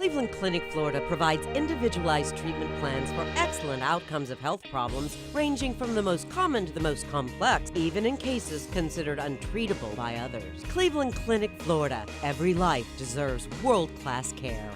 Cleveland Clinic, Florida provides individualized treatment plans for excellent outcomes of health problems ranging from the most common to the most complex, even in cases considered untreatable by others. Cleveland Clinic, Florida. Every life deserves world-class care.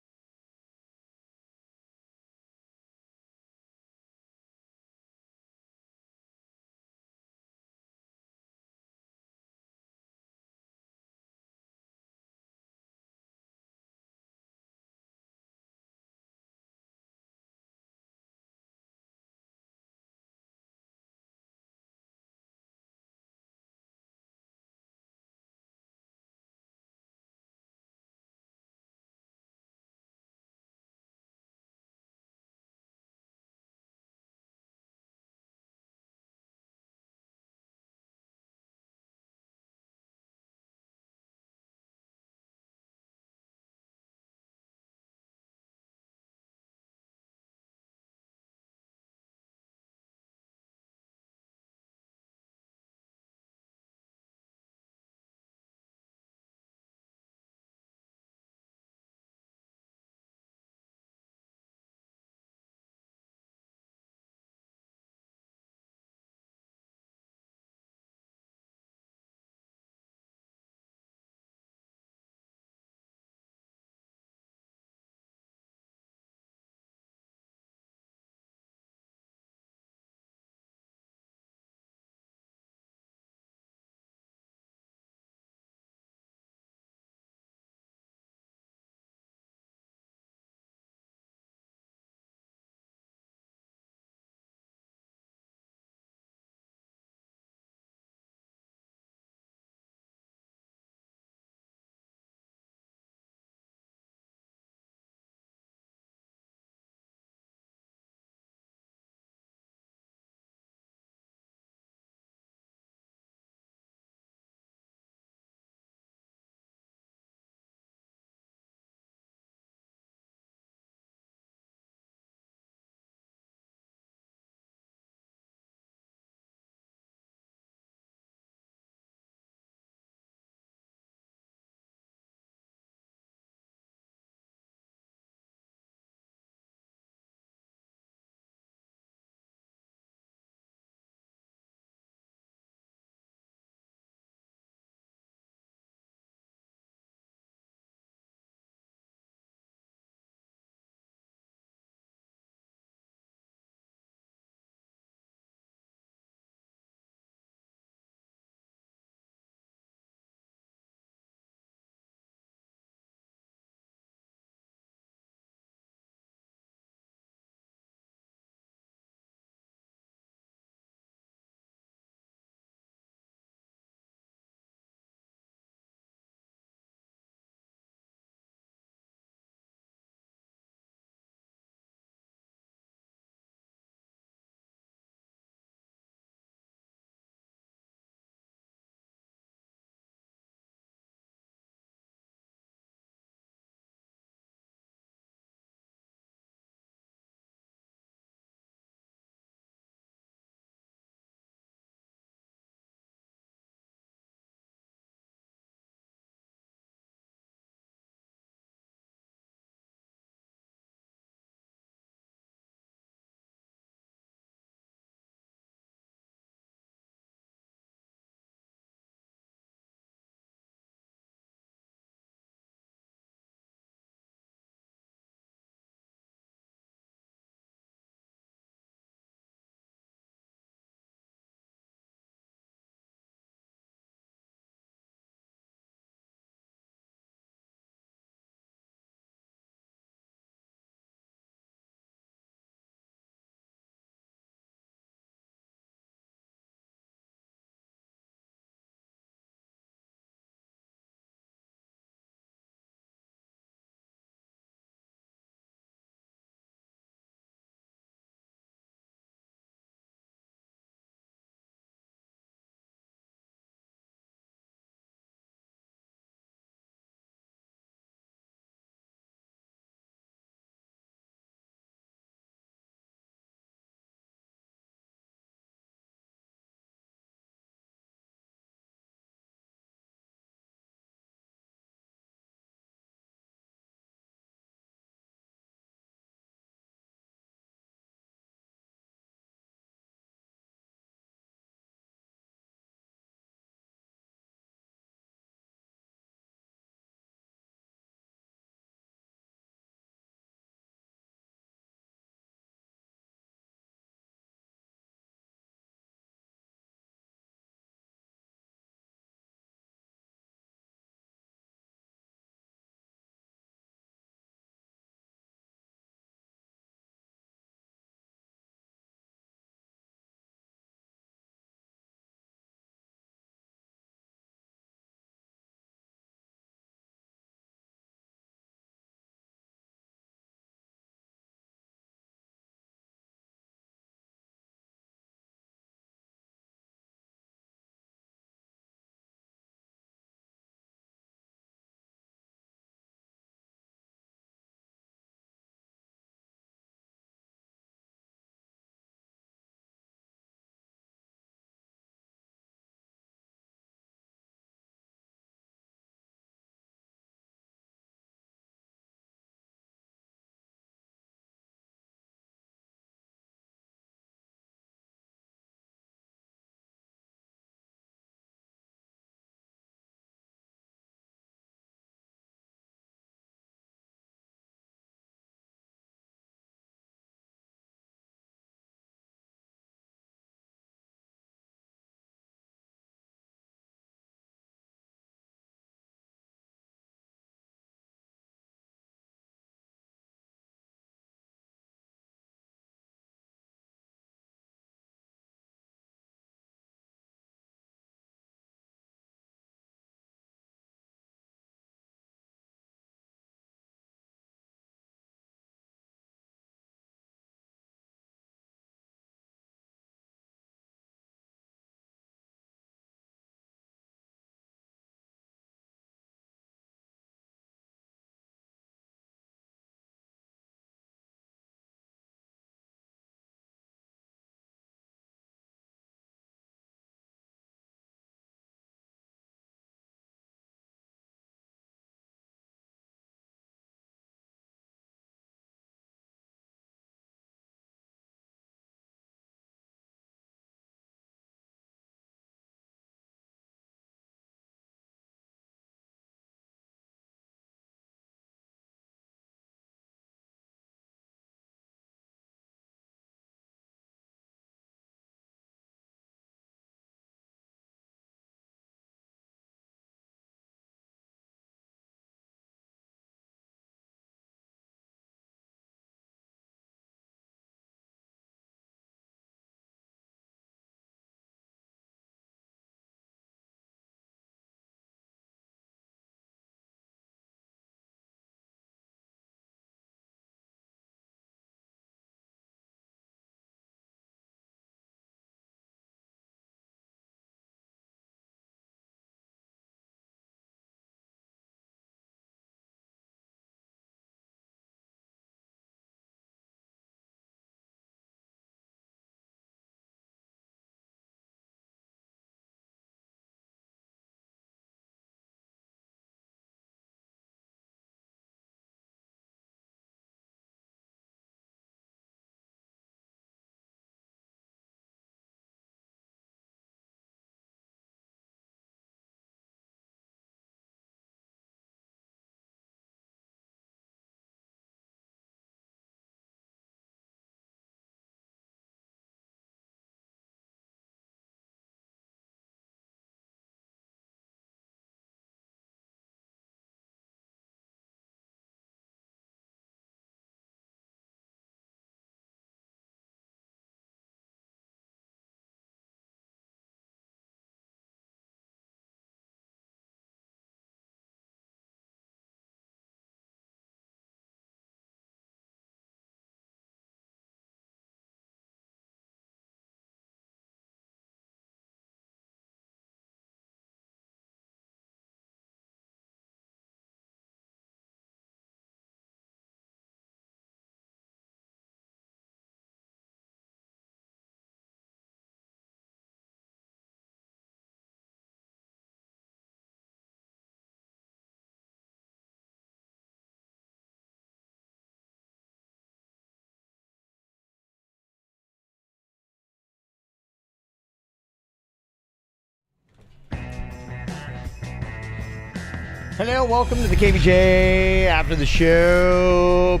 Hello, welcome to the KVJ After the Show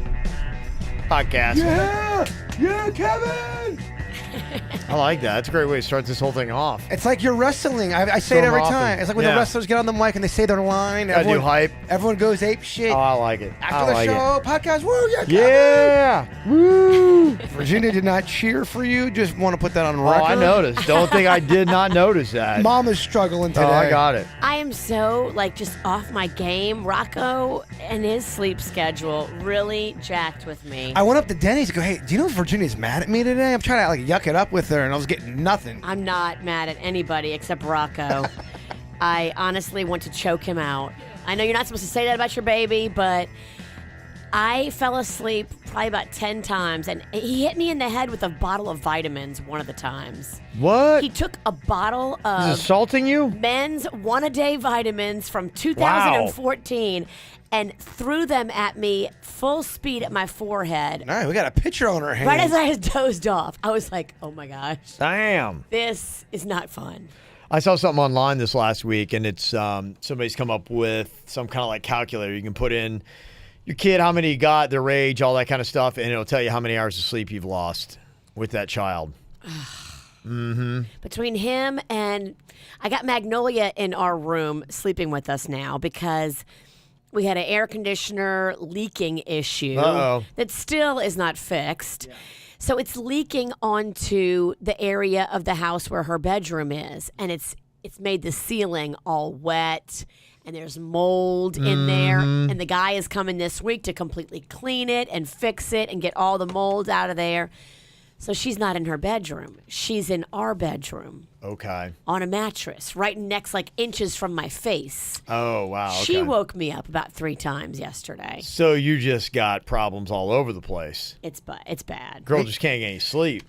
podcast. Yeah, Kevin! I like that. That's a great way to start this whole thing off. It's like you're wrestling. I say it every Throw 'em off time. and- It's like when yeah. the wrestlers get on the mic and they say their line. Gotta do hype. Everyone goes ape shit. Oh, I like it. After I the like show, podcast, woo, yeah, Kevin! Yeah! Woo! Virginia did not cheer for you. Just want to put that on Oh, record. I noticed. Don't think I did not notice that. Mom is struggling today. Oh, I got it. I am so just off my game. Rocco and his sleep schedule really jacked with me. I went up to Denny's to go, hey, do you know if Virginia's mad at me today? I'm trying to yuck it up with her, and I was getting nothing. I'm not mad at anybody except Rocco. I honestly want to choke him out. I know you're not supposed to say that about your baby, but I fell asleep probably about 10 times, and he hit me in the head with a bottle of vitamins one of the times. What? He took a bottle He's of assaulting you? men's one-a-day vitamins from 2014 and threw them at me full speed at my forehead. All right, we got a picture on our hands. Right as I had dozed off, I was like, oh my gosh, Damn. this is not fun. I saw something online this last week, and it's somebody's come up with some kind of like calculator. You can put in your kid, how many you got, their age, all that kind of stuff, and it'll tell you how many hours of sleep you've lost with that child. Between him and I got Magnolia in our room sleeping with us now because we had an air conditioner leaking issue Uh-oh. that still is not fixed. So it's leaking onto the area of the house where her bedroom is, and it's made the ceiling all wet, and there's mold in there. And the guy is coming this week to completely clean it and fix it and get all the mold out of there. So she's not in her bedroom. She's in our bedroom Okay. on a mattress right next, inches from my face. Oh, wow. Okay. She woke me up about 3 times yesterday. So you just got problems all over the place. It's bad. Girl just can't get any sleep.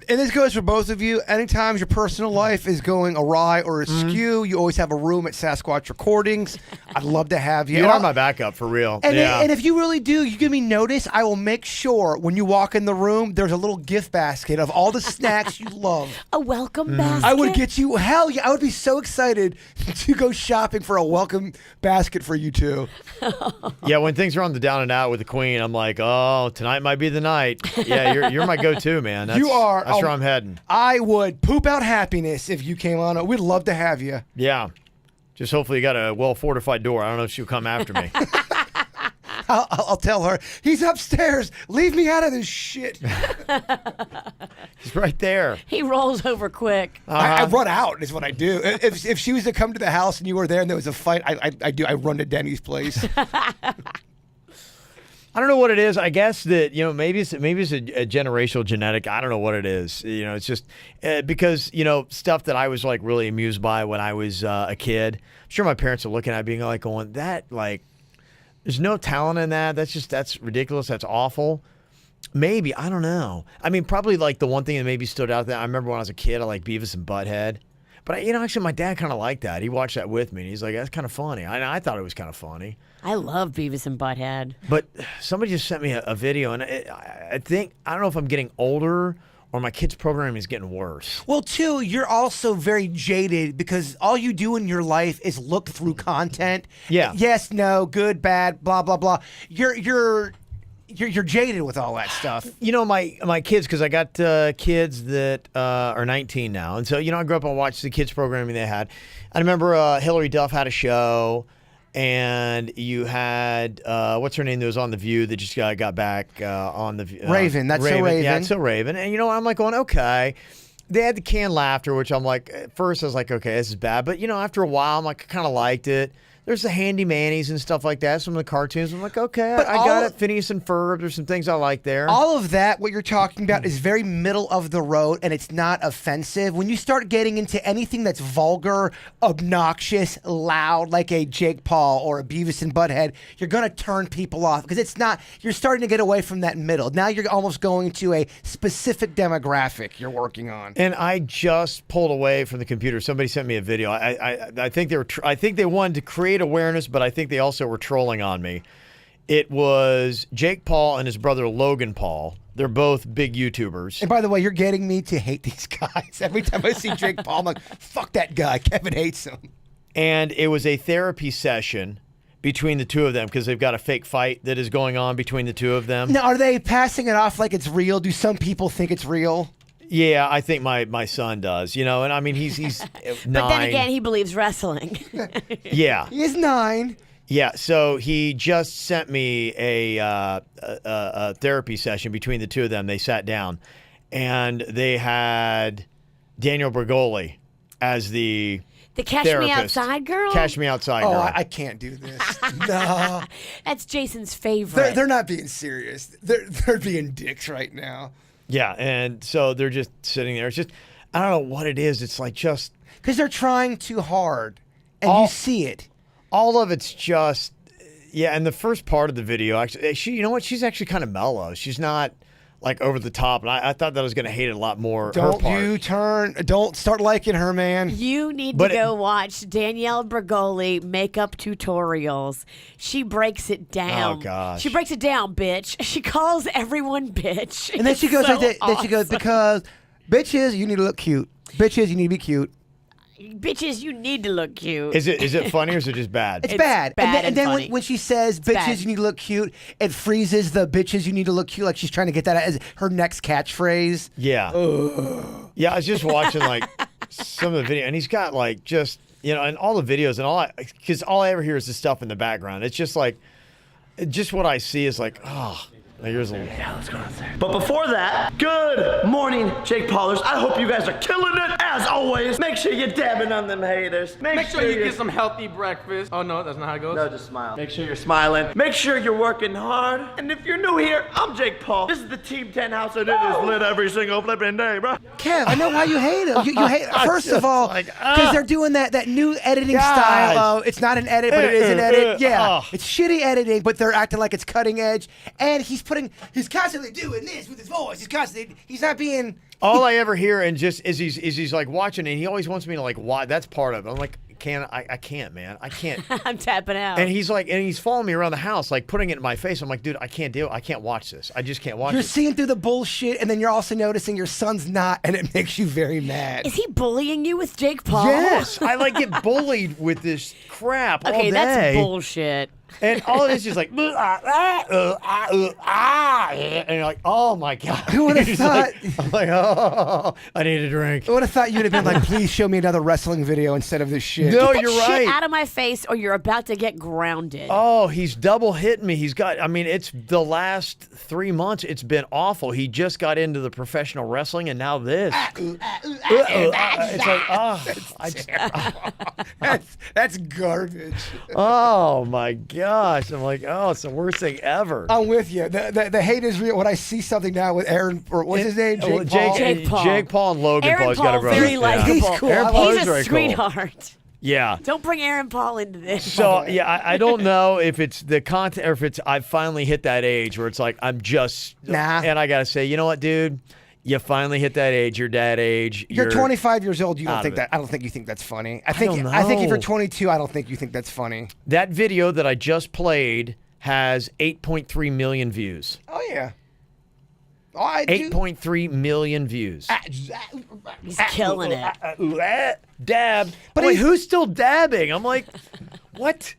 And this goes for both of you. Anytime your personal life is going awry or askew, you always have a room at Sasquatch Recordings. I'd love to have you. You And are I'll- my backup for real. And, yeah. and if you really do, you give me notice, I will make sure when you walk in the room, there's a little gift basket of all the snacks you love. A welcome basket. I would get you, hell yeah, I would be so excited to go shopping for a welcome basket for you two. Yeah, when things are on the down and out with the queen, I'm like, oh, tonight might be the night. Yeah, you're my go-to, man. That's, You are. That's where I'm heading. I would poop out happiness if you came on. We'd love to have you. Yeah. Just hopefully you got a well-fortified door. I don't know if she'll come after me. I'll tell her, he's upstairs. Leave me out of this shit. He's right there. He rolls over quick. I run out is what I do. If she was to come to the house and you were there and there was a fight, I run to Denny's place. I don't know what it is. I guess that, maybe it's a generational genetic. I don't know what it is. It's just because, stuff that I was really amused by when I was a kid. I'm sure my parents are looking at it being going, there's no talent in that. That's ridiculous. That's awful. Maybe. I don't know. I mean, probably the one thing that maybe stood out there. I remember when I was a kid, I liked Beavis and Butthead. But, actually, my dad kind of liked that. He watched that with me. And he's like, that's kind of funny. I thought it was kind of funny. I love Beavis and Butthead. But somebody just sent me a video, and I don't know if I'm getting older or my kids' programming is getting worse. Well, too, you're also very jaded because all you do in your life is look through content. Yeah. Yes, no, good, bad, blah, blah, blah. You're jaded with all that stuff. My kids, because I got kids that are 19 now. And so, I grew up and watched the kids' programming they had. I remember Hillary Duff had a show. And you had, what's her name that was on The View that just got back on The View? Raven. That's So Raven. Yeah, it's So Raven. And, I'm going, okay. They had the canned laughter, which I'm like, at first I was like, okay, this is bad. But, after a while, I'm like, I kind of liked it. There's the Handy Mannies and stuff like that, some of the cartoons. I'm like, okay, I got it. Phineas and Ferb, there's some things I like there. All of that, what you're talking about, is very middle of the road, and it's not offensive. When you start getting into anything that's vulgar, obnoxious, loud, like a Jake Paul or a Beavis and Butthead, you're going to turn people off because it's not. You're starting to get away from that middle. Now you're almost going to a specific demographic you're working on. And I just pulled away from the computer. Somebody sent me a video. I think they were. I think they wanted to create awareness, but I think they also were trolling on me. It was Jake Paul and his brother Logan Paul. They're both big YouTubers. And by the way, you're getting me to hate these guys. Every time I see Jake Paul, I'm like, fuck that guy. Kevin hates him. And it was a therapy session between the two of them because they've got a fake fight that is going on between the two of them. Now, are they passing it off like it's real? Do some people think it's real? Yeah, I think my son does. You know, and I mean he's 9. But then again, he believes wrestling. Yeah. He is 9. Yeah, so he just sent me a therapy session between the two of them. They sat down, and they had Daniel Bergoli as the Cash therapist. Me Outside girl? Cash Me Outside girl. Oh, I can't do this. No. That's Jason's favorite. They're not being serious. They're being dicks right now. Yeah, and so they're just sitting there. It's just, I don't know what it is. It's like just... Because they're trying too hard, and you see it. All of it's just... Yeah, and the first part of the video, actually, you know what? She's actually kind of mellow. She's not... like over the top, and I thought that I was going to hate it a lot more. Don't start liking her, man. You need to go watch Danielle Bergoli makeup tutorials. She breaks it down. Oh gosh, she breaks it down, bitch. She calls everyone bitch. And then she goes like that. Awesome. Then she goes, because bitches, you need to look cute. Bitches, you need to be cute. Bitches, you need to look cute. Is it funny or is it just bad? It's bad. bad And then funny. when she says bitches, bad. you need to look cute, it freezes the bitches, you need to look cute, like she's trying to get that as her next catchphrase. Yeah. Yeah, I was just watching like some of the video, and he's got like just, you know, and all the videos and because all I ever hear is the stuff in the background. It's just like, just what I see is like, oh. Here's a let's go there. But before that, good morning, Jake Paulers. I hope you guys are killing it. As always, make sure you're dabbing on them haters. Make sure you get some healthy breakfast. Oh no, that's not how it goes. No, just smile. Make sure you're smiling. Make sure you're working hard. And if you're new here, I'm Jake Paul. This is the Team 10 house, and it is lit every single flipping day, bro. Kev, I know why you hate him. You hate first of all like, because they're doing that new editing style. It's not an edit, but it is an edit. Yeah, it's shitty editing, but they're acting like it's cutting edge. And he's constantly doing this with his voice. He's not being. all I ever hear and just is he's like watching it, and he always wants me to like watch. That's part of it. I'm like, I can't, man. I can't. I'm tapping out. And he's following me around the house, like putting it in my face. I'm like, dude, I can't watch this. I just can't watch You're it. seeing through the bullshit, and then you're also noticing your son's not, and it makes you very mad. Is he bullying you with Jake Paul? Yes, I like get bullied with this crap all Okay, day. that's bullshit. And all it is just like, and you're like, oh my God. Who would have You're just thought? like, I'm like, oh, I need a drink. I would have thought you'd have been like, please show me another wrestling video instead of this shit. No, Get you're that shit right. out of my face, or you're about to get grounded. Oh, he's double hitting me. It's the last 3 months. It's been awful. He just got into the professional wrestling, and now this. It's like, That's garbage. oh my gosh. I'm like, oh, it's the worst thing ever. I'm with you. The hate is real. When I see something now with Aaron, or what's his name? Jake Paul. Jake Paul. Jake Paul and Logan Aaron Paul. He's got a Paul, brother. very Yeah. likable. He's cool. Aaron Paul He's is a very cool. sweetheart. Yeah. Don't bring Aaron Paul into this. So yeah, I don't know if it's the content or if it's I finally hit that age where it's like I'm just Nah. And I gotta say, you know what, dude? You finally hit that age, your dad age. You're 25 years old. You don't out think of it. that? I don't think you think that's funny. don't I think if you're know. 22, I don't think you think that's funny. That video that I just played has 8.3 million views. Oh yeah. Oh, I do. 8.3 million views. He's killing it. Dab. But But wait, he's- who's still dabbing? I'm like, what?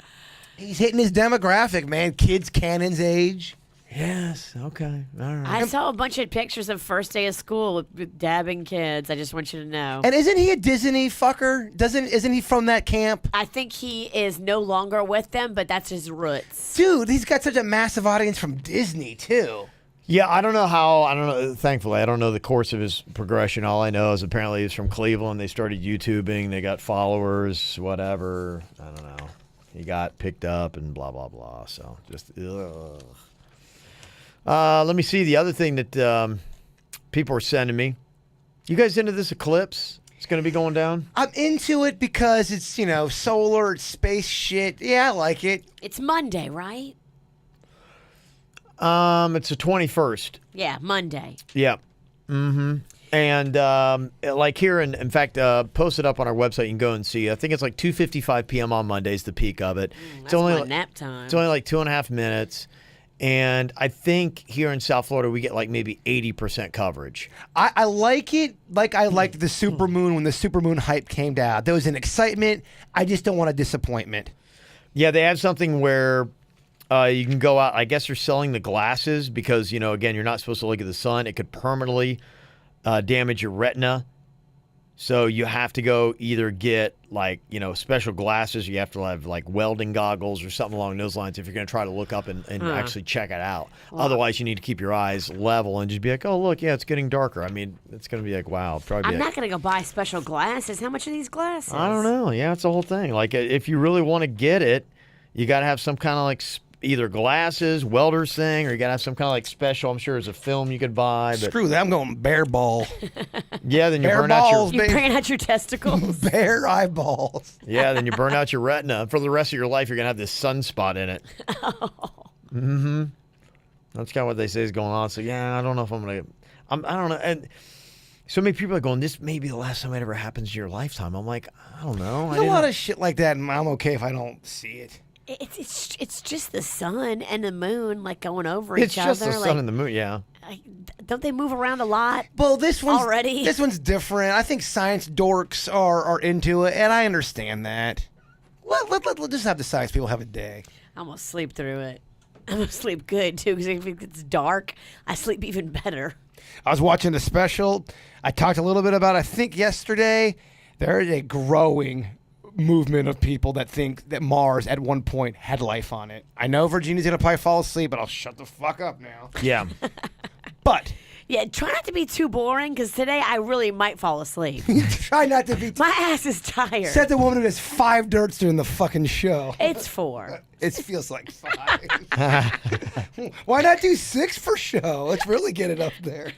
He's hitting his demographic, man. Kids Cannon's age. Yes. Okay. All right. I saw a bunch of pictures of first day of school with dabbing kids. I just want you to know. And isn't he a Disney fucker? Isn't he from that camp? I think he is no longer with them, but that's his roots. Dude, he's got such a massive audience from Disney too. Yeah, I don't know how. I don't know. Thankfully, I don't know the course of his progression. All I know is apparently he's from Cleveland. They started YouTubing. They got followers. Whatever. I don't know. He got picked up and blah blah blah. So just. Ugh. Let me see the other thing that people are sending me. You guys into this eclipse? It's going to be going down. I'm into it because it's, solar, it's space shit. Yeah, I like it. It's Monday, right? It's the 21st. Yeah, Monday. Yeah. Mm-hmm. And like here, in fact, post it up on our website. You can go and see. I think it's like 2:55 p.m. on Mondays, the peak of it. That's my nap time. It's only like 2.5 minutes. And I think here in South Florida, we get like maybe 80% coverage. I like it like I liked the supermoon when the supermoon hype came down. There was an excitement. I just don't want a disappointment. Yeah, they have something where you can go out. I guess they're selling the glasses because, again, you're not supposed to look at the sun. It could permanently damage your retina. So you have to go either get special glasses, or you have to have welding goggles or something along those lines if you're going to try to look up and actually check it out. Wow. Otherwise, you need to keep your eyes level and just be like, oh, look, yeah, it's getting darker. I mean, it's going to be like, wow. I'm not going to go buy special glasses. How much are these glasses? I don't know. Yeah, it's the whole thing. Like, if you really want to get it, you got to have some kind of either glasses, welder's thing, or you got to have some kind of special, I'm sure there's a film you could buy. But Screw that. I'm going bare ball. Yeah, then you bare burn balls, out your... You're bringing out your testicles. Bare eyeballs. Yeah, then you burn out your retina. For the rest of your life, you're going to have this sunspot in it. Oh. Mm-hmm. That's kind of what they say is going on. So, yeah, I don't know if I'm going to... I don't know. And so many people are going, this may be the last time it ever happens in your lifetime. I'm like, I don't know. There's a lot of shit like that, and I'm okay if I don't see it. It's just the sun and the moon going over each other. It's just the sun and the moon, yeah. Don't they move around a lot? Well, this one's already. This one's different. I think science dorks are into it, and I understand that. Let's just have the science people have a day. I'm gonna sleep through it. I'm gonna sleep good too, because if it's dark, I sleep even better. I was watching the special. I talked a little bit about, I think yesterday, there is a growing movement of people that think that Mars at one point had life on it. I know Virginia's gonna probably fall asleep, but I'll shut the fuck up now. Yeah. But yeah, try not to be too boring, because today I really might fall asleep. Try not to be. My ass is tired. Said the woman who has 5 dirts during the fucking show. It's 4. It feels like 5. Why not do 6 for show? Let's really get it up there.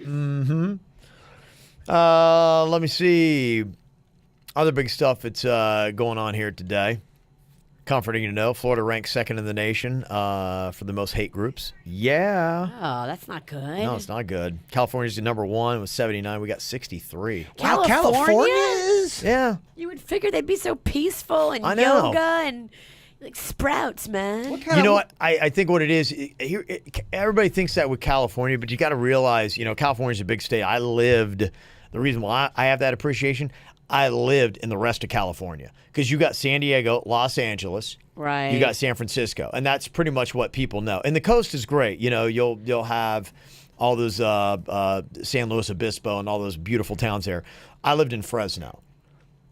Mm-hmm. Let me see. Other big stuff that's going on here today. Comforting to know, Florida ranks 2nd in the nation for the most hate groups. Yeah. Oh, that's not good. No, it's not good. California's the number 1 with 79. We got 63. Wow, California is? Yeah. You would figure they'd be so peaceful and I know. yoga and sprouts, man. You know what? I think what it is, everybody thinks that with California, but you got to realize, California's a big state. The reason why I have that appreciation, I lived in the rest of California because you got San Diego, Los Angeles, right? You got San Francisco, and that's pretty much what people know. And the coast is great. You'll have all those San Luis Obispo and all those beautiful towns there. I lived in Fresno,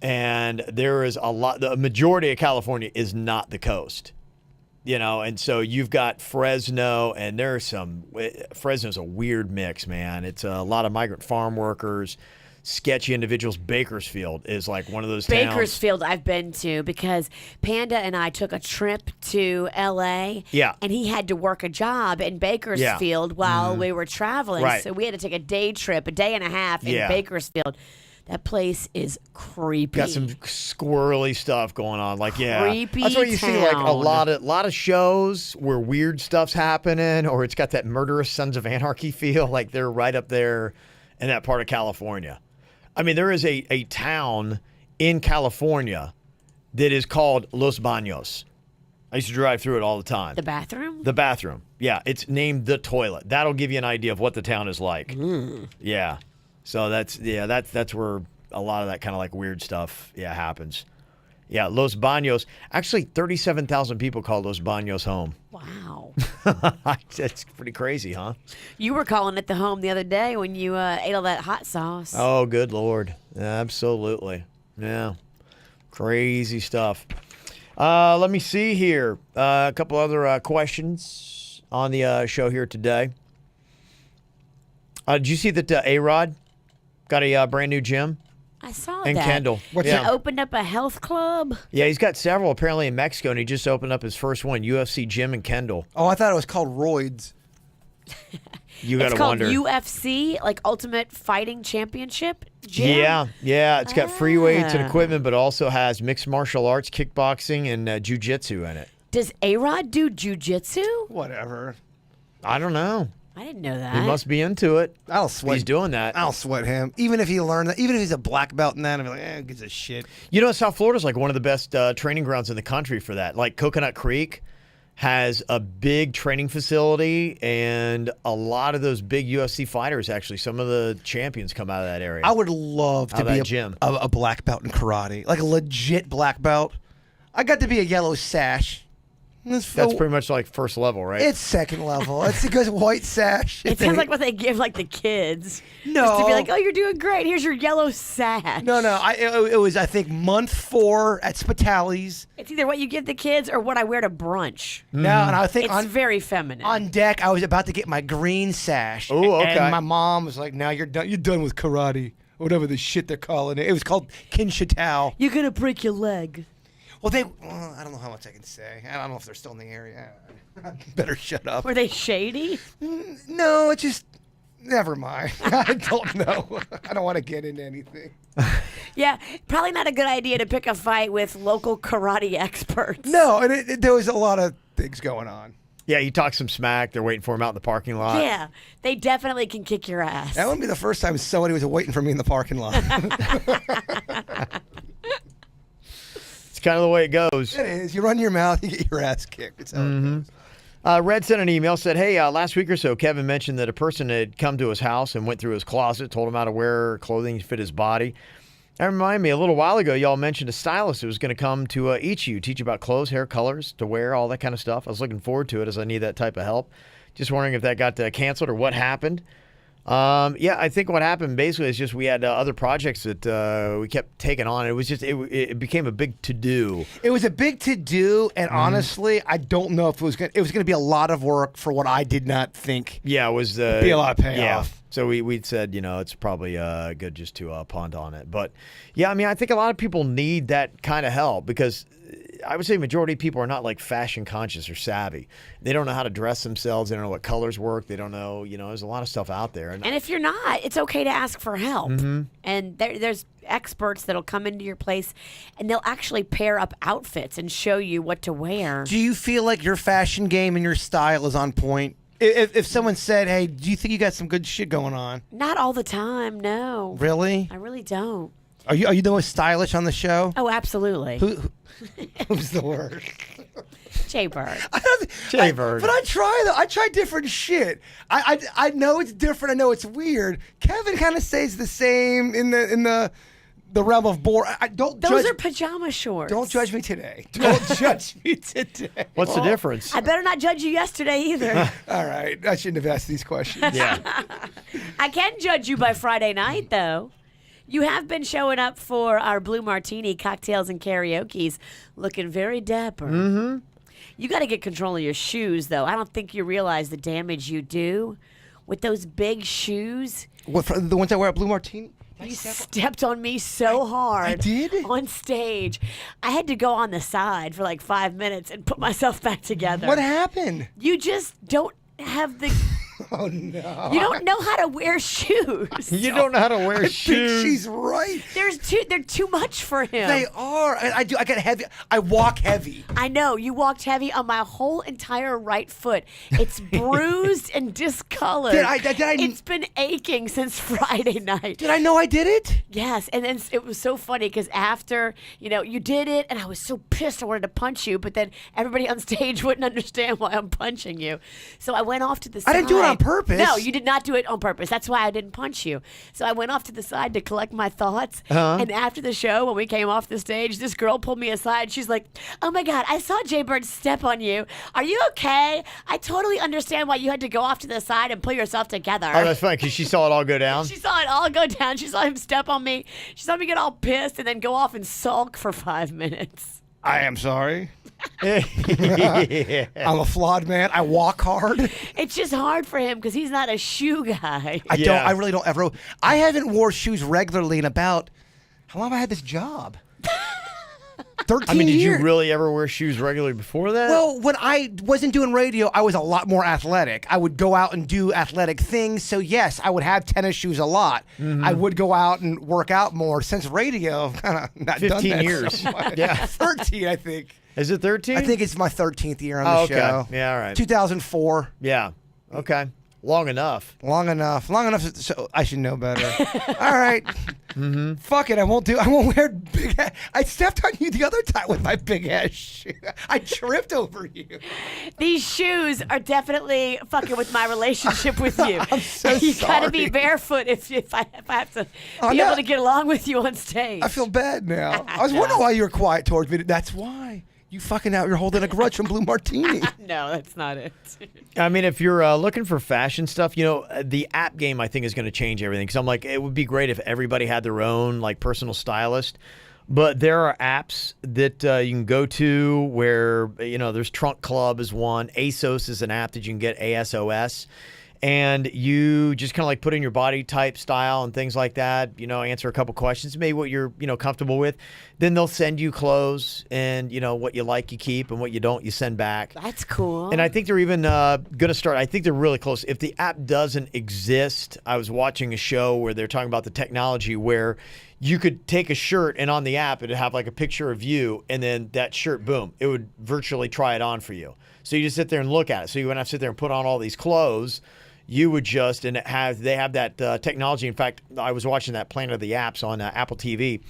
and there is a lot. The majority of California is not the coast, and so you've got Fresno, and there's Fresno's a weird mix, man. It's a lot of migrant farm workers. Sketchy individuals. Bakersfield is one of those towns. Bakersfield I've been to because Panda and I took a trip to L.A. Yeah. And he had to work a job in Bakersfield while we were traveling. Right. So we had to take a day trip, a day and a half in Bakersfield. That place is creepy. Got some squirrely stuff going on. Creepy That's where you see a town. lot of shows where weird stuff's happening, or it's got that murderous Sons of Anarchy feel. They're right up there in that part of California. I mean, there is a town in California that is called Los Baños. I used to drive through it all the time. The bathroom? The bathroom. Yeah, it's named The Toilet. That'll give you an idea of what the town is like. Yeah. So that's where a lot of that kind of weird stuff happens. Yeah, Los Baños. Actually, 37,000 people call Los Baños home. Wow. That's pretty crazy, huh? You were calling it the home the other day when you ate all that hot sauce. Oh, good Lord. Absolutely. Yeah. Crazy stuff. Let me see here. A couple other questions on the show here today. Did you see that A-Rod got a brand new gym? I saw and that. Kendall. He opened up a health club. Yeah, he's got several apparently in Mexico, and he just opened up his first one, UFC Gym in Kendall. Oh, I thought it was called Roids. You got to wonder. It's called UFC, Ultimate Fighting Championship Gym? Yeah. It's got free weights and equipment, but also has mixed martial arts, kickboxing, and jiu-jitsu in it. Does A-Rod do jiu-jitsu? Whatever. I don't know. I didn't know that. He must be into it. I'll sweat. He's doing that. I'll sweat him. Even if he learned that, even if he's a black belt in that, I'll be like, who gives a shit. South Florida's one of the best training grounds in the country for that. Coconut Creek has a big training facility, and a lot of those big UFC fighters, actually, some of the champions come out of that area. I would love to be gym. a black belt in karate, a legit black belt. I got to be a yellow sash. That's pretty much like first level, right? It's second level. It goes white sash. It sounds like what they give like the kids. No. Just to be like, oh, you're doing great. Here's your yellow sash. No. It was, I think, month 4 at Spitali's. It's either what you give the kids or what I wear to brunch. No, and I think It's very feminine. on deck, I was about to get my green sash. Ooh, okay. And my mom was like, "Now you're done. You're done with karate, whatever the shit they're calling it." It was called Kinshatao. You're going to break your leg. Well, I don't know how much I can say. I don't know if they're still in the area. Better shut up. Were they shady? No, it's just, never mind. I don't know. I don't want to get into anything. Yeah, probably not a good idea to pick a fight with local karate experts. No, and there was a lot of things going on. Yeah, you talk some smack. They're waiting for him out in the parking lot. Yeah, they definitely can kick your ass. That wouldn't be the first time somebody was waiting for me in the parking lot. It's kind of the way it goes. It is. You run your mouth, you get your ass kicked. It's how it goes. Red sent an email, said, hey, last week or so, Kevin mentioned that a person had come to his house and went through his closet, told him how to wear clothing to fit his body. That reminded me, a little while ago, y'all mentioned a stylist who was going to come to teach you about clothes, hair colors, to wear, all that kind of stuff. I was looking forward to it as I need that type of help. Just wondering if that got canceled or what happened. Yeah, I think what happened basically is just we had other projects that we kept taking on. It was just it became a big to-do. It was a big to-do, and honestly, I don't know if it was going to be a lot of work for what I did not think. Yeah, it was be a lot of payoff. Yeah. So we said, it's probably good just to pond on it. But yeah, I mean, I think a lot of people need that kind of help because I would say majority of people are not like fashion conscious or savvy. They don't know how to dress themselves. They don't know what colors work. They don't know, there's a lot of stuff out there. And if you're not, it's okay to ask for help. And there's experts that'll come into your place and they'll actually pair up outfits and show you what to wear. Do you feel like your fashion game and your style is on point? If someone said, hey, do you think you got some good shit going on? Not all the time, no. Really? I really don't. Are you the most stylish on the show? Oh, absolutely. Who's the word? Jay Bird. Jay Bird. But I try though. I try different shit. I know it's different. I know it's weird. Kevin kind of stays the same in the realm of boring. Those are pajama shorts. Don't judge me today. Don't judge me today. What's the difference? I better not judge you yesterday either. All right. I shouldn't have asked these questions. Yeah. I can judge you by Friday night, though. You have been showing up for our Blue Martini cocktails and karaoke's looking very dapper. Mm-hmm. You got to get control of your shoes, though. I don't think you realize the damage you do with those big shoes. What, the ones I wear at Blue Martini? You stepped on me so hard. I did? On stage. I had to go on the side for like 5 minutes and put myself back together. What happened? You just don't have the... Oh, no. You don't know how to wear shoes. You don't know how to wear I shoes. think she's right. They're too much for him. They are. I get heavy. I walk heavy. I know. You walked heavy on my whole entire right foot. It's bruised and discolored. It's been aching since Friday night. Did I know I did it? Yes, and then it was so funny because after, you did it, and I was so pissed I wanted to punch you, but then everybody on stage wouldn't understand why I'm punching you. So I went off to the side. I didn't do it on purpose. No, you did not do it on purpose. That's why I didn't punch you. So I went off to the side to collect my thoughts. And after the show, when we came off the stage, this girl pulled me aside. She's like, oh my God, I saw Jay Bird step on you. Are you okay? I totally understand why you had to go off to the side and pull yourself together. Oh, that's funny because she saw it all go down. She saw it all go down. She saw him step on me. She saw me get all pissed and then go off and sulk for 5 minutes. I am sorry. I'm a flawed man. I walk hard. It's just hard for him because he's not a shoe guy. I really don't ever. I haven't wore shoes regularly in about, how long have I had this job? 13 I mean, did years. you really ever wear shoes regularly before that? Well, when I wasn't doing radio, I was a lot more athletic. I would go out and do athletic things. So, yes, I would have tennis shoes a lot. I would go out and work out more. Since radio, I've kind of not 15 done that years. so much. Yeah. 13, I think. Is it 13? I think it's my 13th year on the okay. show. Yeah, all right. 2004. Yeah. Okay. Long enough. Long enough, so I should know better. All right. Fuck it, I won't wear big ass. I stepped on you the other time with my big ass shoe. I tripped over you. These shoes are definitely fucking with my relationship with you. I'm so you sorry. gotta be barefoot if I have to be able to get along with you on stage. I feel bad now. I was wondering why you were quiet towards me. That's why. You fucking out. You're holding a grudge from Blue Martini. No, that's not it. I mean, if you're looking for fashion stuff, the app game I think is going to change everything. Because I'm like, it would be great if everybody had their own like personal stylist. But there are apps that you can go to where, there's Trunk Club is one. ASOS is an app that you can get, ASOS. And you just kind of like put in your body type, style, and things like that. Answer a couple questions, maybe what you're, comfortable with. Then they'll send you clothes, and what you like, you keep, and what you don't, you send back. That's cool. And I think they're even going to start. I think they're really close. If the app doesn't exist, I was watching a show where they're talking about the technology where you could take a shirt, and on the app it'd have like a picture of you, and then that shirt, boom, it would virtually try it on for you. So you just sit there and look at it. So you wouldn't have to sit there and put on all these clothes. You would just, and they have that technology. In fact, I was watching that Planet of the Apps on Apple TV,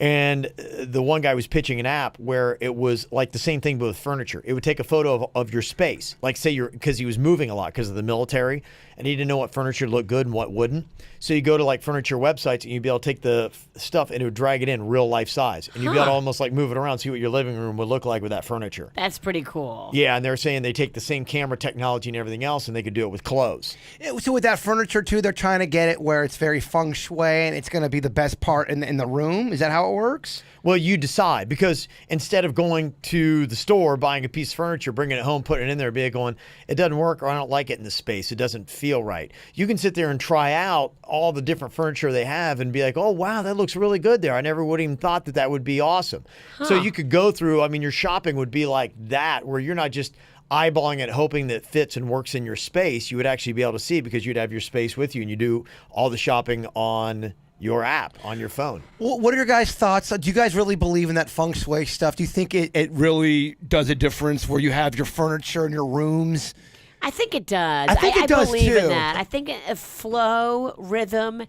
and the one guy was pitching an app where it was like the same thing but with furniture. It would take a photo of your space, like say because he was moving a lot because of the military, and he didn't know what furniture looked good and what wouldn't. So you go to like furniture websites, and you'd be able to take the stuff and it would drag it in real life size, and you'd be able to almost like move it around, see what your living room would look like with that furniture. That's pretty cool. Yeah, and they're saying they take the same camera technology and everything else, and they could do it with clothes. So with that furniture too, they're trying to get it where it's very feng shui and it's going to be the best part in the room. Is that how it works? Well, you decide, because instead of going to the store, buying a piece of furniture, bringing it home, putting it in there, be going, it doesn't work, or I don't like it in the space, it doesn't feel right. You can sit there and try out all the different furniture they have and be like, oh, wow, that looks really good there. I never would even thought that would be awesome. So you could go through, your shopping would be like that, where you're not just eyeballing it, hoping that it fits and works in your space. You would actually be able to see, because you'd have your space with you, and you do all the shopping on your app on your phone. Well, what are your guys' thoughts? Do you guys really believe in that feng shui stuff? Do you think it really does a difference where you have your furniture in your rooms? I think it does. I think it does, believe too. in that. I think a flow, rhythm.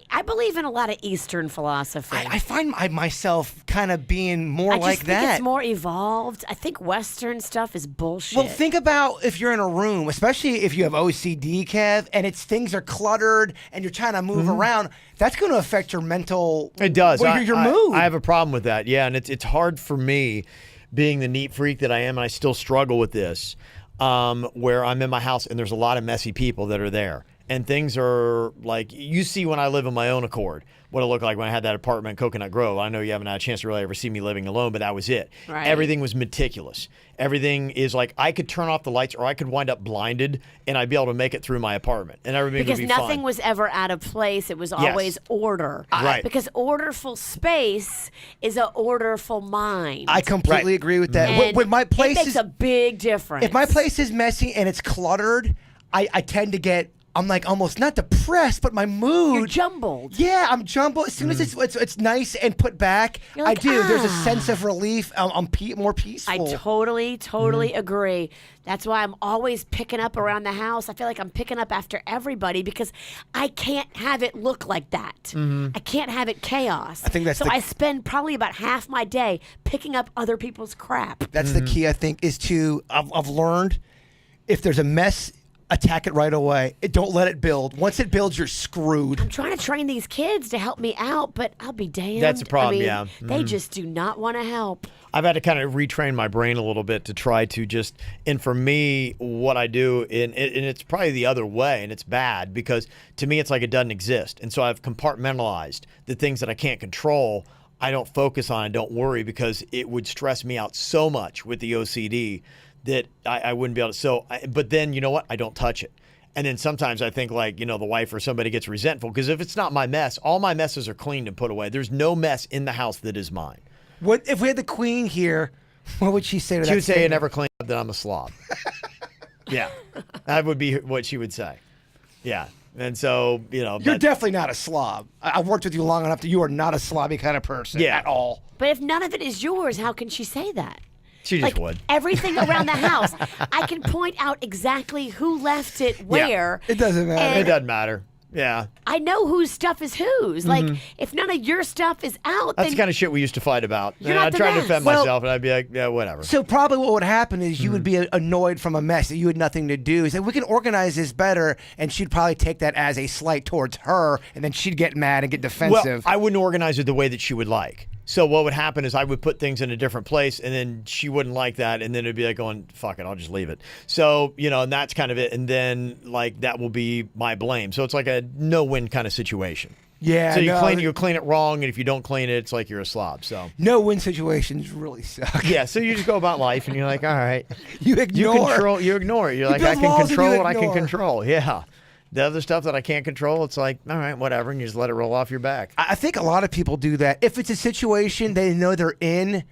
I believe in a lot of Eastern philosophy. I find myself kind of being more I like just that. think it's more evolved. I think Western stuff is bullshit. Well, think about if you're in a room, especially if you have OCD, Kev, and things are cluttered and you're trying to move around. That's going to affect your mental. It does. Your mood. I have a problem with that. Yeah, and it's hard for me, being the neat freak that I am, and I still struggle with this, where I'm in my house and there's a lot of messy people that are there. And things are like, you see when I live on my own accord, what it looked like when I had that apartment in Coconut Grove. I know you haven't had a chance to really ever see me living alone, but that was it. Right. Everything was meticulous. Everything is like, I could turn off the lights, or I could wind up blinded, and I'd be able to make it through my apartment. And everything because would be nothing fine. was ever out of place. It was always order. Right. Because orderful space is an orderful mind. I completely agree with that. And When my place it makes a big difference. if my place is messy and it's cluttered, I tend to get. I'm like almost not depressed, but my mood. You're jumbled. Yeah, I'm jumbled. As soon as it's nice and put back, You're like, I do. There's a sense of relief. I'm more peaceful. I totally agree. That's why I'm always picking up around the house. I feel like I'm picking up after everybody because I can't have it look like that. I can't have it chaos. I think that's so I spend probably about half my day picking up other people's crap. That's the key, I think, is I've learned if there's a mess, attack it right away. Don't let it build. Once it builds, you're screwed. I'm trying to train these kids to help me out, but I'll be damned. That's the problem, I mean, yeah. They just do not want to help. I've had to kind of retrain my brain a little bit to try to just, and for me, what I do, and it's probably the other way, and it's bad, because to me, it's like it doesn't exist. And so I've compartmentalized the things that I can't control. I don't focus on and don't worry, because it would stress me out so much with the OCD that I wouldn't be able to. But then, you know what? I don't touch it. And then sometimes I think like, the wife or somebody gets resentful, because if it's not my mess, all my messes are cleaned and put away. There's no mess in the house that is mine. What if we had the queen here? What would she say to that? She would say, statement? "You never clean up, that I'm a slob." Yeah, that would be what she would say. Yeah, and so You're definitely not a slob. I've worked with you long enough that you are not a slobby kind of person at all. But if none of it is yours, how can she say that? she just would. Everything around the house, I can point out exactly who left it where. It doesn't matter. and It doesn't matter. Yeah, I know whose stuff is whose. Like, if none of your stuff is out, that's then the kind of shit we used to fight about. You're And not I'd the try to mess. defend Well- myself, and I'd be like, yeah, whatever. So probably what would happen is you would be annoyed from a mess that you had nothing to do. He's like, we can organize this better, and she'd probably take that as a slight towards her, and then she'd get mad and get Well, defensive. I wouldn't organize it the way that she would like. So what would happen is I would put things in a different place, and then she wouldn't like that, and then it'd be like going, fuck it, I'll just leave it. So, and that's kind of it. And then, like, that will be my blame. So it's like a no-win kind of situation. Yeah. So you clean it wrong, and if you don't clean it, it's like you're a slob. So no-win situations really suck. yeah, so you just go about life, and you're like, all right. You ignore. You ignore it. You're like, I can control what I can control. Yeah. The other stuff that I can't control, it's like, all right, whatever, and you just let it roll off your back. I think a lot of people do that. If it's a situation they know they're in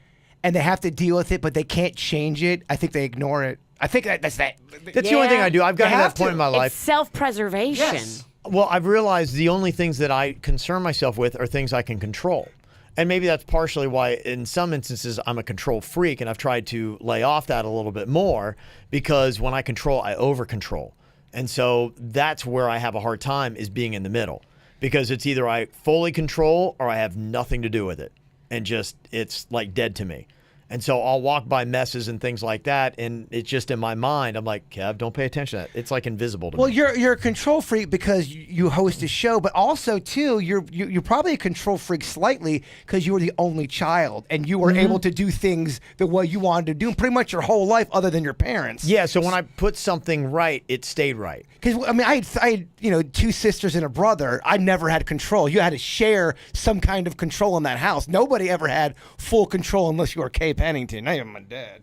and they have to deal with it, but they can't change it, I think they ignore it. I think that's that. That's the only thing I do. I've gotten to that point in my life. It's self-preservation. Yes. Well, I've realized the only things that I concern myself with are things I can control. And maybe that's partially why in some instances I'm a control freak, and I've tried to lay off that a little bit more, because when I control, I over-control. And so that's where I have a hard time, is being in the middle, because it's either I fully control or I have nothing to do with it, and just it's like dead to me. And so I'll walk by messes and things like that, and it's just in my mind. I'm like, Kev, don't pay attention to that. It's like invisible to me. Well, you're a control freak because you host a show, but also too you're probably a control freak slightly because you were the only child and you were able to do things the way you wanted to do pretty much your whole life, other than your parents. Yeah. So when I put something right, it stayed right. Because I mean, I had 2 sisters and a brother. I never had control. You had to share some kind of control in that house. Nobody ever had full control unless you were Cape Pennington. Not even my dad.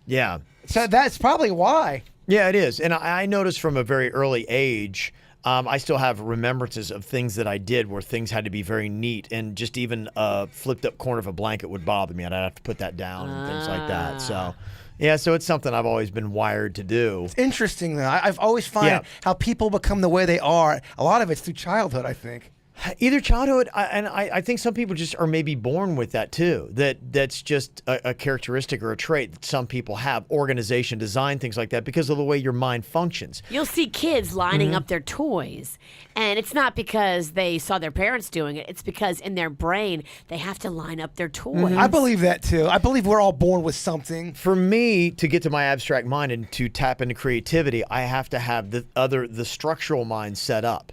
Yeah. So that's probably why. Yeah, it is. And I noticed from a very early age, I still have remembrances of things that I did where things had to be very neat, and just even a flipped up corner of a blanket would bother me, and I'd have to put that down and things like that. So, yeah, so it's something I've always been wired to do. It's interesting, though. I've always found how people become the way they are. A lot of it's through childhood, I think. Either childhood, and I think some people just are maybe born with that too. That's just a characteristic or a trait that some people have. Organization, design, things like that, because of the way your mind functions. You'll see kids lining up their toys, and it's not because they saw their parents doing it. It's because in their brain, they have to line up their toys. I believe that, too. I believe we're all born with something. For me to get to my abstract mind and to tap into creativity, I have to have the structural mind set up.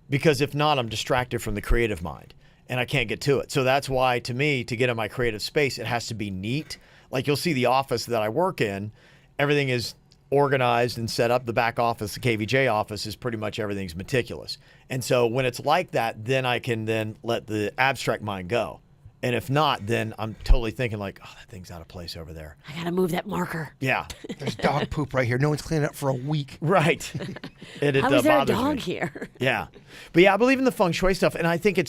Because if not, I'm distracted from the creative mind and I can't get to it. So that's why, to me, to get in my creative space, it has to be neat. Like, you'll see the office that I work in, everything is organized and set up. The back office, the KVJ office, is pretty much everything's meticulous. And so when it's like that, then I can then let the abstract mind go. And if not, then I'm totally thinking like, oh, that thing's out of place over there. I gotta move that marker. Yeah. There's dog poop right here. No one's cleaned it up for a week. Right. How is there a bothers dog me. here? Yeah. But yeah, I believe in the feng shui stuff. And I think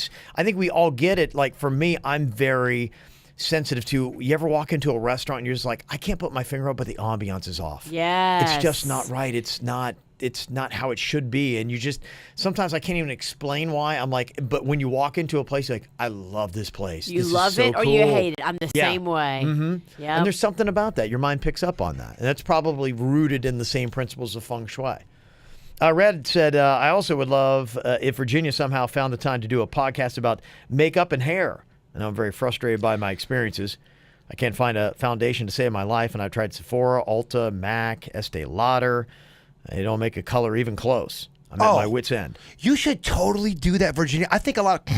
we all get it. Like, for me, I'm very sensitive to, you ever walk into a restaurant and you're just like, I can't put my finger up, but the ambiance is off. Yes. It's just not right. It's not how it should be. And sometimes I can't even explain why. I'm like, but when you walk into a place, you're like, I love this place. You this love is so it or cool. you hate it. I'm the same way. Mm-hmm. Yep. And there's something about that. Your mind picks up on that. And that's probably rooted in the same principles of feng shui. Red said, I also would love if Virginia somehow found the time to do a podcast about makeup and hair. And I'm very frustrated by my experiences. I can't find a foundation to save my life, and I've tried Sephora, Ulta, MAC, Estee Lauder. They don't make a color even close. I'm at my wit's end. You should totally do that, Virginia. I think a lot of...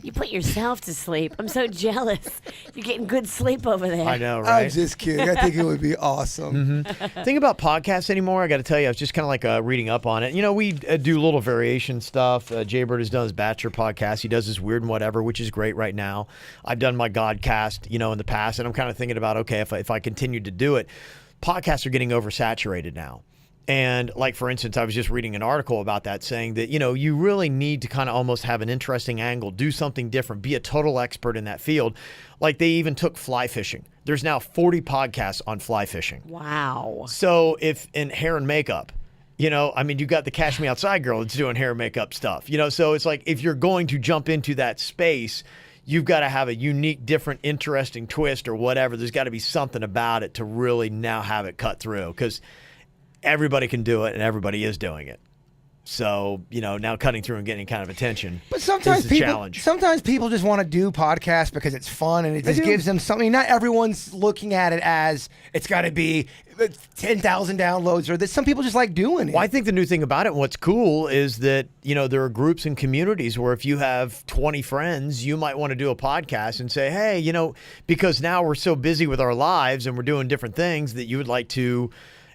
You put yourself to sleep. I'm so jealous. You're getting good sleep over there. I know, right? I'm just kidding. I think it would be awesome. Thing about podcasts anymore, I got to tell you, I was just kind of like reading up on it. We do little variation stuff. Jaybird has done his Bachelor podcast. He does his Weird and Whatever, which is great right now. I've done my Godcast, in the past, and I'm kind of thinking about, okay, if I continue to do it, podcasts are getting oversaturated now. And like, for instance, I was just reading an article about that saying that, you really need to kind of almost have an interesting angle, do something different, be a total expert in that field. Like, they even took fly fishing. There's now 40 podcasts on fly fishing. Wow. So if in hair and makeup, you got the Cash Me Outside girl that's doing hair and makeup stuff, so it's like, if you're going to jump into that space, you've got to have a unique, different, interesting twist or whatever. There's got to be something about it to really now have it cut through, because everybody can do it and everybody is doing it. So, now cutting through and getting kind of attention But sometimes is a challenge. sometimes people just want to do podcasts because it's fun and it just gives them something. Not everyone's looking at it as it's got to be 10,000 downloads or that. Some people just like doing it. Well, I think the new thing about it, and what's cool, is that, there are groups and communities where if you have 20 friends, you might want to do a podcast and say, hey, because now we're so busy with our lives and we're doing different things that you would like to,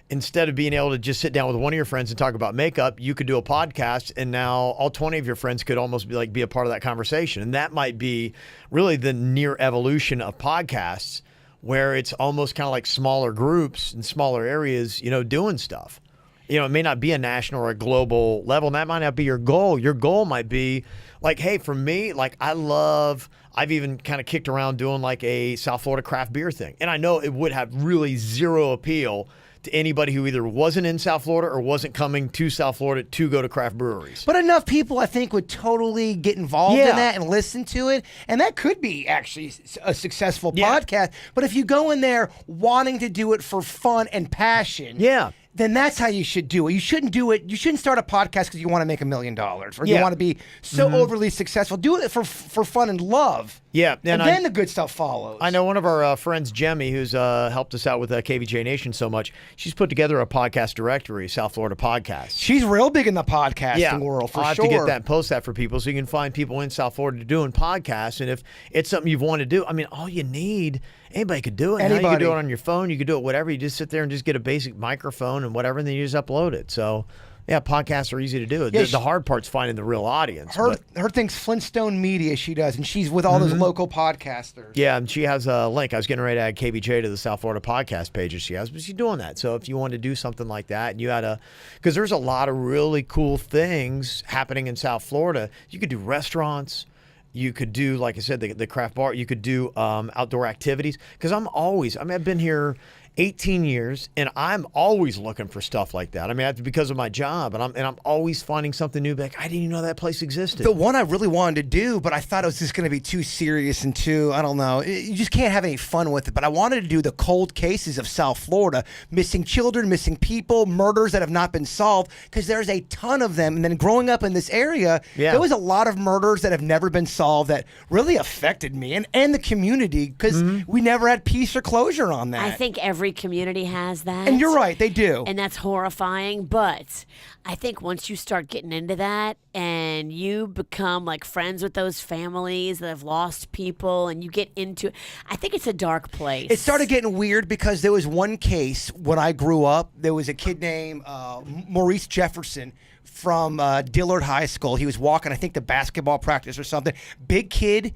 instead of being able to just sit down with one of your friends and talk about makeup, you could do a podcast, and now all 20 of your friends could almost be a part of that conversation. And that might be really the near evolution of podcasts, where it's almost kind of like smaller groups and smaller areas, doing stuff. It may not be a national or a global level, and that might not be your goal. Your goal might be like, hey, for me, I've even kind of kicked around doing like a South Florida craft beer thing. And I know it would have really zero appeal to anybody who either wasn't in South Florida or wasn't coming to South Florida to go to craft breweries. But enough people, I think, would totally get involved in that and listen to it. And that could be actually a successful podcast. But if you go in there wanting to do it for fun and passion, then that's how you should do it. You shouldn't do it. You shouldn't start a podcast because you want to make $1 million or you want to be so overly successful. Do it for fun and love. Yeah. And then the good stuff follows. I know one of our friends, Jemmy, who's helped us out with KVJ Nation so much, she's put together a podcast directory, South Florida Podcasts. She's real big in the podcasting world, for I'll sure. have to get that and post that for people so you can find people in South Florida doing podcasts. And if it's something you've wanted to do, all you need, anybody could do it. Now you can do it on your phone. You could do it whatever. You just sit there and just get a basic microphone and whatever, and then you just upload it. So, yeah, podcasts are easy to do. The hard part's finding the real audience. Her thing's Flintstone Media, she does, and she's with all those local podcasters. Yeah, and she has a link. I was getting ready to add KVJ to the South Florida podcast pages she has, but she's doing that. So if you want to do something like that, and you had because there's a lot of really cool things happening in South Florida. You could do restaurants. You could do, like I said, the craft bar. You could do outdoor activities. Because I've been here 18 years, and I'm always looking for stuff like that. That's because of my job, and I'm always finding something new. Like, I didn't even know that place existed. The one I really wanted to do, but I thought it was just going to be too serious and too, I don't know. You just can't have any fun with it. But I wanted to do the cold cases of South Florida. Missing children, missing people, murders that have not been solved, because there's a ton of them. And then growing up in this area, there was a lot of murders that have never been solved that really affected me and the community, because we never had peace or closure on that. I think every community has that. And you're right, they do. And that's horrifying. But I think once you start getting into that and you become like friends with those families that have lost people and you get into it, I think it's a dark place. It started getting weird because there was one case when I grew up. There was a kid named Maurice Jefferson from Dillard High School. He was walking, I think, to basketball practice or something. Big kid,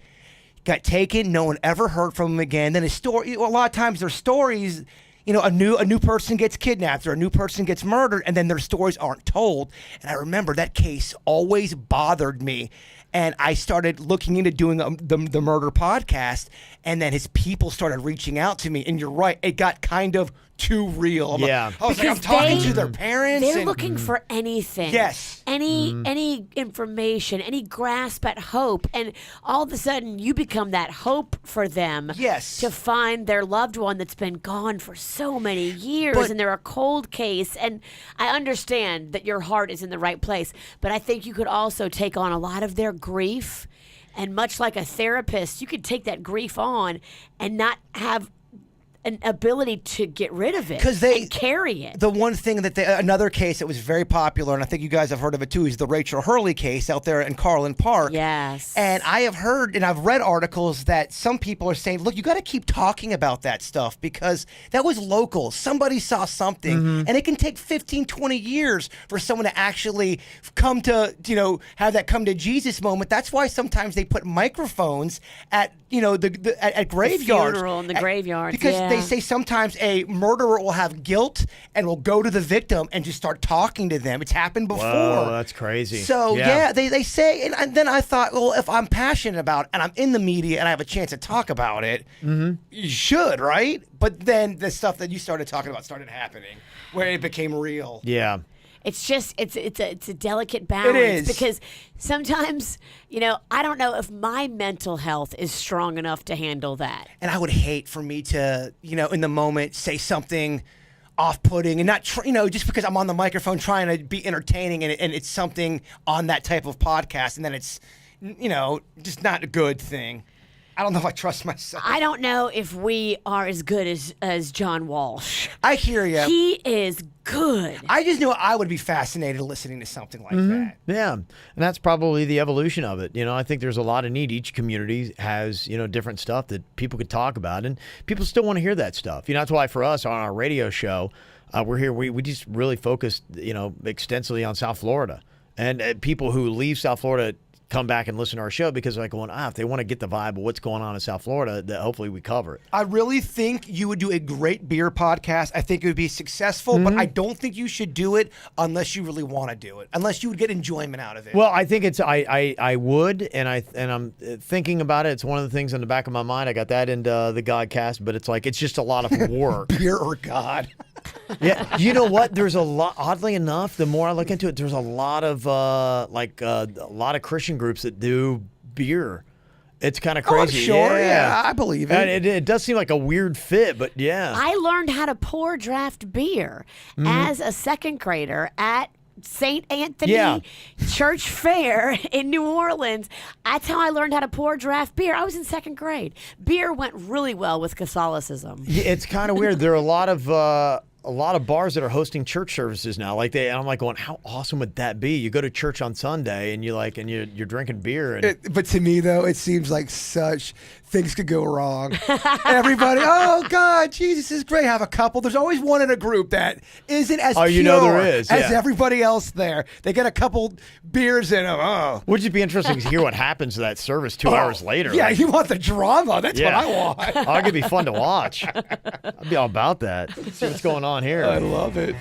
got taken. No one ever heard from him again. Then his story. A lot of times their stories, a new person gets kidnapped or a new person gets murdered, and then their stories aren't told. And I remember that case always bothered me. And I started looking into doing the murder podcast, and then his people started reaching out to me. And you're right, it got kind of too real. I was like, I'm talking to their parents. They're looking for anything. Yes. Any information, any grasp at hope. And all of a sudden, you become that hope for them. Yes. To find their loved one that's been gone for so many years, and they're a cold case. And I understand that your heart is in the right place, but I think you could also take on a lot of their grief. And much like a therapist, you could take that grief on and not have an ability to get rid of it and carry it. The one thing that another case that was very popular, and I think you guys have heard of it too, is the Rachel Hurley case out there in Carlin Park. Yes. And I have heard and I've read articles that some people are saying, look, you got to keep talking about that stuff because that was local. Somebody saw something, and it can take 15, 20 years for someone to actually come to, have that come to Jesus moment. That's why sometimes they put microphones at, at graveyards. The funeral in the graveyards. Because they say sometimes a murderer will have guilt and will go to the victim and just start talking to them. It's happened before. Whoa, that's crazy. So, they say, and then I thought, well, if I'm passionate about it and I'm in the media and I have a chance to talk about it, you should, right? But then the stuff that you started talking about started happening where it became real. Yeah. It's just it's a delicate balance. It is. Because sometimes, I don't know if my mental health is strong enough to handle that. And I would hate for me to, in the moment say something off-putting and not, just because I'm on the microphone trying to be entertaining and it's something on that type of podcast, and then it's, just not a good thing. I don't know if I trust myself. I don't know if we are as good as John Walsh. I hear you. He is good. I just knew I would be fascinated listening to something like that. Yeah, and that's probably the evolution of it. I think there's a lot of need. Each community has, different stuff that people could talk about, and people still want to hear that stuff. That's why for us on our radio show, we're here. We just really focused, extensively on South Florida, and people who leave South Florida come back and listen to our show because they're like going, if they want to get the vibe of what's going on in South Florida, that hopefully we cover it. I really think you would do a great beer podcast. I think it would be successful, but I don't think you should do it unless you really want to do it, unless you would get enjoyment out of it. Well, I think I would, and I'm thinking about it. It's one of the things in the back of my mind. I got that into the Godcast, but it's just a lot of work. Beer or God. Yeah, you know what? There's a lot. Oddly enough, the more I look into it, there's a lot of Christian groups that do beer. It's kind of crazy. I'm sure. Yeah, I believe it. And it does seem like a weird fit, but yeah. I learned how to pour draft beer as a second grader at St. Anthony Church Fair in New Orleans. That's how I learned how to pour draft beer. I was in second grade. Beer went really well with Catholicism. Yeah, it's kind of weird. There are a lot of bars that are hosting church services now. And I'm like going, how awesome would that be? You go to church on Sunday and you're drinking beer. But to me though, it seems like such things could go wrong. Everybody, oh God, Jesus is great. Have a couple. There's always one in a group that isn't as pure there is, as everybody else there. They get a couple beers in them. Oh, would it be interesting to hear what happens to that service 2 hours later? Yeah, you want the drama. That's what I want. Oh, it could be fun to watch. I'd be all about that. See what's going on here. I love it.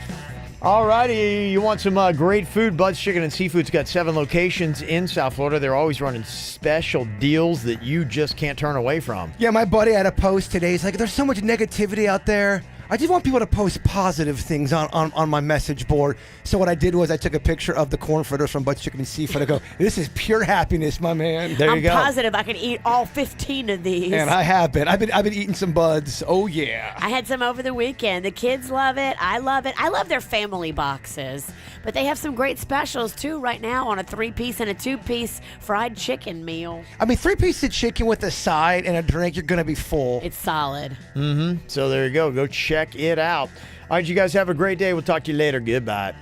All righty, you want some great food? Bud's Chicken and Seafood's got 7 locations in South Florida. They're always running special deals that you just can't turn away from. Yeah, my buddy had a post today. He's like, there's so much negativity out there. I just want people to post positive things on my message board. So what I did was I took a picture of the corn fritters from Bud's Chicken and Seafood. I go, this is pure happiness, my man. There you go. I'm positive I can eat all 15 of these. And I have been. I've been eating some Buds. Oh, yeah. I had some over the weekend. The kids love it. I love it. I love their family boxes. But they have some great specials, too, right now on a 3-piece and a 2-piece fried chicken meal. 3-piece of chicken with a side and a drink, you're going to be full. It's solid. Mm-hmm. So there you go. Go check it out. All right, you guys have a great day. We'll talk to you later. Goodbye.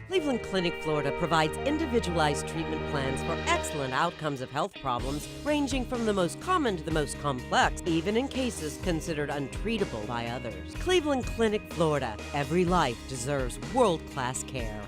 Cleveland Clinic, Florida provides individualized treatment plans for excellent outcomes of health problems ranging from the most common to the most complex, even in cases considered untreatable by others. Cleveland Clinic, Florida. Every life deserves world-class care.